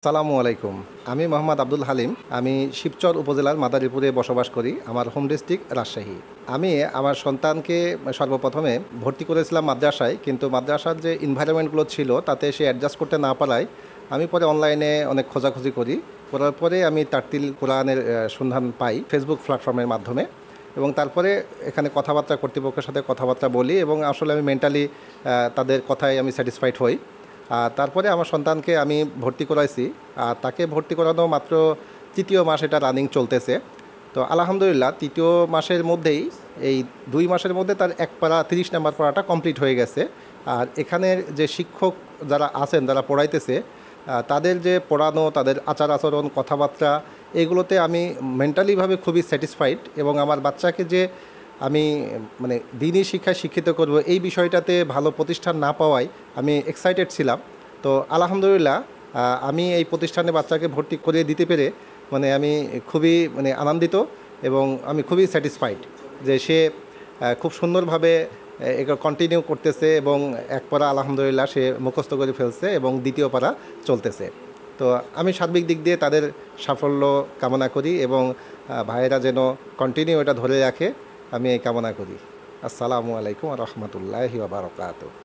আসসালামু আলাইকুম। আমি মোহাম্মদ আব্দুল হালিম। আমি শিবচর উপজেলার মাদারীপুরে বসবাস করি। আমার হোম ডিস্ট্রিক্ট রাজশাহী। আমি আমার সন্তানকে সর্বপ্রথমে ভর্তি করেছিলাম মাদ্রাসায়, কিন্তু মাদ্রাসার যে এনভায়রনমেন্টগুলো ছিল তাতে সে অ্যাডজাস্ট করতে না পারায় আমি পরে অনলাইনে অনেক খোঁজাখুঁজি করার পরে আমি তারতিল কোরআনের সন্ধান পাই ফেসবুক প্ল্যাটফর্মের মাধ্যমে। এবং তারপরে এখানে কথাবার্তা কর্তৃপক্ষের সাথে কথাবার্তা বলি এবং আসলে আমি মেন্টালি তাদের কথায় আমি স্যাটিসফাইড হই। আর তারপরে আমার সন্তানকে আমি ভর্তি করাইছি। আর তাকে ভর্তি করানো মাত্র তৃতীয় মাস এটা রানিং চলতেছে। তো আলহামদুলিল্লাহ তৃতীয় মাসের মধ্যেই এই 2 মাসের মধ্যে তার এক পারা 30 নাম্বার পড়াটা কমপ্লিট হয়ে গেছে। আর এখানের যে শিক্ষক যারা আছেন, যারা পড়াইতেছে, তাদের যে পড়ানো, তাদের আচার আচরণ, কথাবার্তা, এগুলোতে আমি মেন্টালিভাবে খুবই স্যাটিসফাইড। এবং আমার বাচ্চাকে যে আমি মানে দিনই শিক্ষায় শিক্ষিত করব, এই বিষয়টাতে ভালো প্রতিষ্ঠান না পাওয়ায় আমি এক্সাইটেড ছিলাম। তো আলহামদুলিল্লাহ আমি এই প্রতিষ্ঠানে বাচ্চাকে ভর্তি করিয়ে দিতে পেরে আমি খুবই আনন্দিত এবং আমি খুবই স্যাটিসফাইড যে সে খুব সুন্দরভাবে এটা কন্টিনিউ করতেছে এবং এক পারা আলহামদুলিল্লাহ সে মুখস্থ করে ফেলছে এবং দ্বিতীয় পারা চলতেছে। তো আমি সার্বিক দিক দিয়ে তাদের সাফল্য কামনা করি এবং ভাইয়েরা যেন কন্টিনিউ এটা ধরে রাখে, আমি এই কামনা করি। আসসালামু আলাইকুম ওয়া রাহমাতুল্লাহি ওয়া বারাকাতুহু।